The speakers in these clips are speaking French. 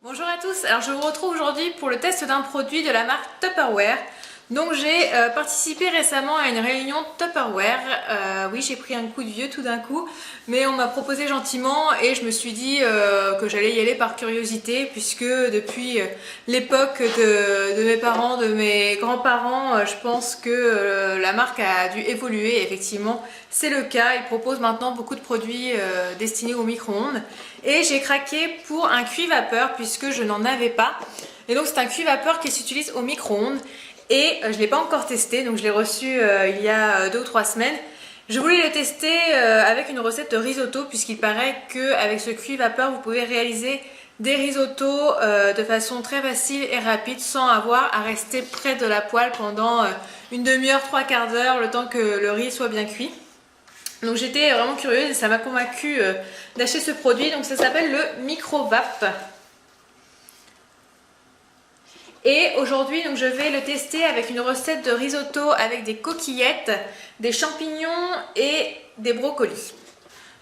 Bonjour à tous, alors je vous retrouve aujourd'hui pour le test d'un produit de la marque Tupperware. Donc j'ai participé récemment à une réunion Tupperware, oui j'ai pris un coup de vieux tout d'un coup, mais on m'a proposé gentiment et je me suis dit que j'allais y aller par curiosité puisque depuis l'époque de mes parents, de mes grands-parents, je pense que la marque a dû évoluer. Effectivement c'est le cas, ils proposent maintenant beaucoup de produits destinés au micro-ondes et j'ai craqué pour un cuit-vapeur puisque je n'en avais pas. Et donc c'est un cuit-vapeur qui s'utilise au micro-ondes. Et je ne l'ai pas encore testé, donc je l'ai reçu il y a 2 ou 3 semaines. Je voulais le tester avec une recette de risotto, puisqu'il paraît qu'avec ce cuit-vapeur, vous pouvez réaliser des risottos de façon très facile et rapide, sans avoir à rester près de la poêle pendant une demi-heure, 3/4 d'heure, le temps que le riz soit bien cuit. Donc j'étais vraiment curieuse et ça m'a convaincue d'acheter ce produit. Donc ça s'appelle le Microvap. Et aujourd'hui, donc, je vais le tester avec une recette de risotto avec des coquillettes, des champignons et des brocolis.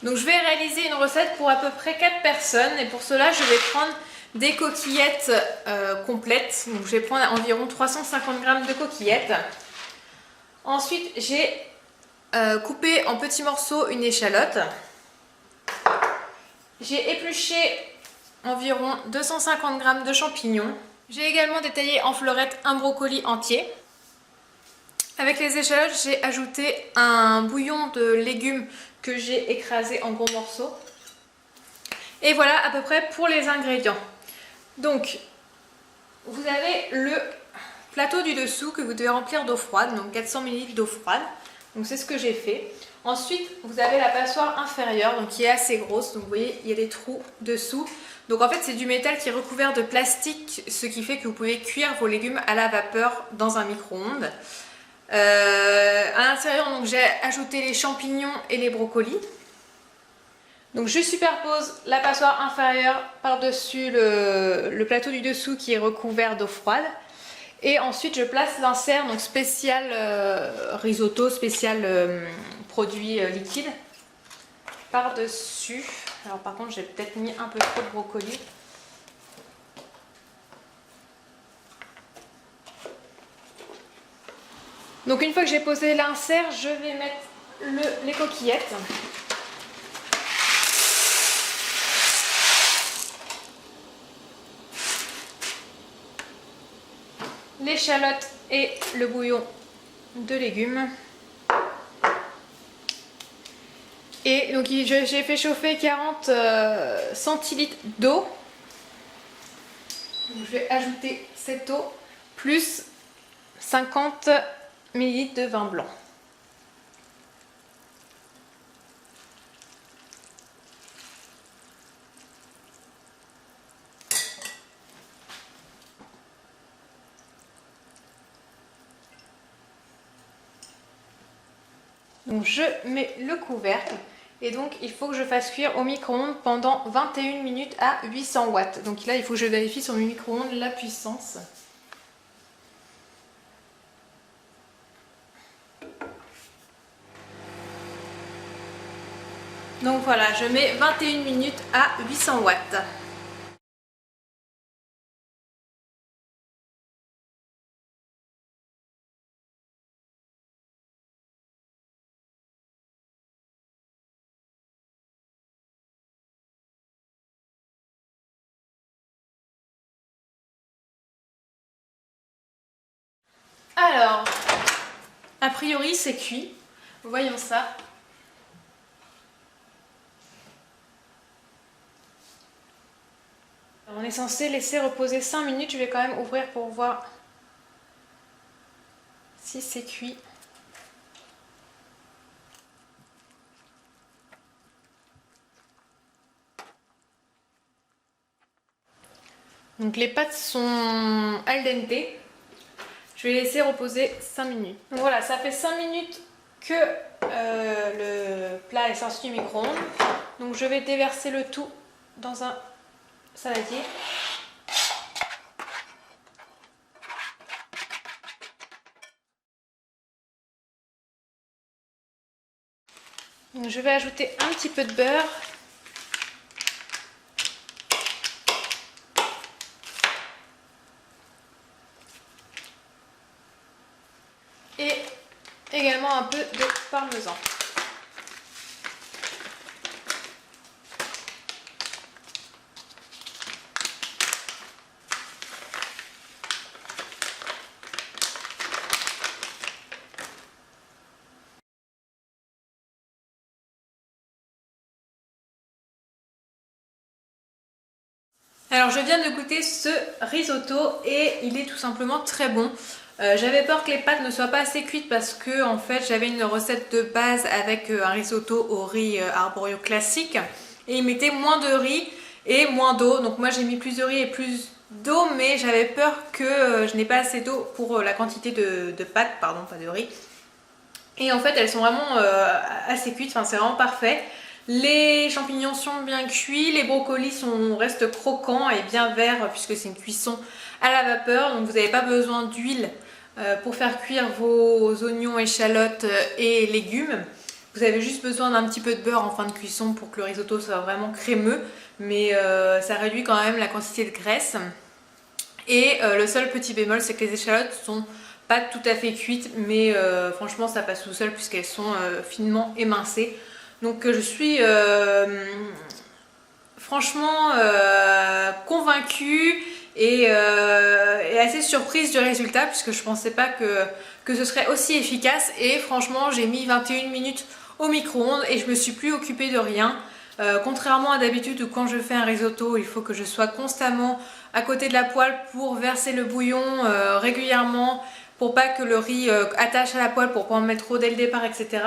Donc je vais réaliser une recette pour à peu près 4 personnes et pour cela je vais prendre des coquillettes complètes. Donc je vais prendre environ 350 g de coquillettes. Ensuite j'ai coupé en petits morceaux une échalote. J'ai épluché environ 250 g de champignons. J'ai également détaillé en fleurettes un brocoli entier. Avec les échalotes, j'ai ajouté un bouillon de légumes que j'ai écrasé en gros morceaux. Et voilà à peu près pour les ingrédients. Donc, vous avez le plateau du dessous que vous devez remplir d'eau froide, donc 400 ml d'eau froide. Donc c'est ce que j'ai fait. Ensuite, vous avez la passoire inférieure, donc qui est assez grosse. Donc vous voyez, il y a des trous dessous. Donc en fait, c'est du métal qui est recouvert de plastique, ce qui fait que vous pouvez cuire vos légumes à la vapeur dans un micro-ondes. À l'intérieur, donc j'ai ajouté les champignons et les brocolis. Donc je superpose la passoire inférieure par-dessus le plateau du dessous qui est recouvert d'eau froide. Et ensuite je place l'insert, donc spécial risotto, spécial produit liquide, par-dessus. Alors par contre j'ai peut-être mis un peu trop de brocoli. Donc une fois que j'ai posé l'insert, je vais mettre les coquillettes. L'échalote et le bouillon de légumes. Et donc j'ai fait chauffer 40 centilitres d'eau. Je vais ajouter cette eau plus 50 ml de vin blanc. Donc je mets le couvercle et donc il faut que je fasse cuire au micro-ondes pendant 21 minutes à 800 watts. Donc là il faut que je vérifie sur mon micro-ondes la puissance. Donc voilà, je mets 21 minutes à 800 watts. Alors, a priori c'est cuit, voyons ça. On est censé laisser reposer 5 minutes, je vais quand même ouvrir pour voir si c'est cuit. Donc les pâtes sont al dente. Je vais laisser reposer 5 minutes. Donc voilà, ça fait 5 minutes que le plat est sorti du micro-ondes. Donc je vais déverser le tout dans un saladier. Donc je vais ajouter un petit peu de beurre. et également un peu de parmesan. Alors je viens de goûter ce risotto et il est tout simplement très bon. J'avais peur que les pâtes ne soient pas assez cuites parce que en fait j'avais une recette de base avec un risotto au riz arborio classique et il mettait moins de riz et moins d'eau. Donc moi j'ai mis plus de riz et plus d'eau, mais j'avais peur que je n'ai pas assez d'eau pour la quantité de pâtes, pardon, pas de riz. Et en fait elles sont vraiment assez cuites, enfin c'est vraiment parfait. Les champignons sont bien cuits, les brocolis restent croquants et bien verts puisque c'est une cuisson à la vapeur. Donc vous n'avez pas besoin d'huile pour faire cuire vos oignons, échalotes et légumes. Vous avez juste besoin d'un petit peu de beurre en fin de cuisson pour que le risotto soit vraiment crémeux. Mais ça réduit quand même la quantité de graisse. Et le seul petit bémol, c'est que les échalotes sont pas tout à fait cuites, mais franchement ça passe tout seul puisqu'elles sont finement émincées. Donc je suis franchement convaincue et assez surprise du résultat puisque je ne pensais pas que ce serait aussi efficace. Et franchement j'ai mis 21 minutes au micro-ondes et je me suis plus occupée de rien. Contrairement à d'habitude où quand je fais un risotto il faut que je sois constamment à côté de la poêle pour verser le bouillon régulièrement pour pas que le riz attache à la poêle pour pas en mettre trop dès le départ, etc.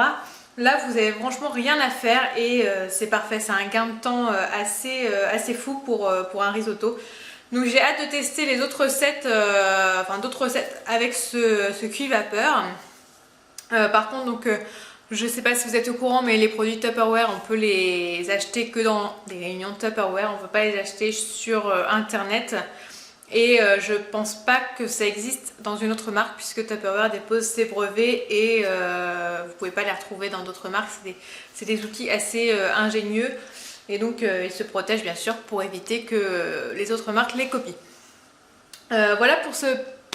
Là vous avez franchement rien à faire et c'est parfait, c'est un gain de temps assez fou pour un risotto. Donc j'ai hâte de tester les autres recettes, d'autres recettes avec ce cuit vapeur. Par contre donc je sais pas si vous êtes au courant, mais les produits Tupperware on peut les acheter que dans des réunions Tupperware, on ne peut pas les acheter sur internet. Et je pense pas que ça existe dans une autre marque puisque Tupperware dépose ses brevets et vous pouvez pas les retrouver dans d'autres marques. C'est des outils assez ingénieux et donc ils se protègent bien sûr pour éviter que les autres marques les copient. Voilà pour ce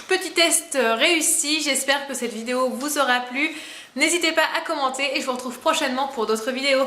petit test réussi. J'espère que cette vidéo vous aura plu. N'hésitez pas à commenter et je vous retrouve prochainement pour d'autres vidéos.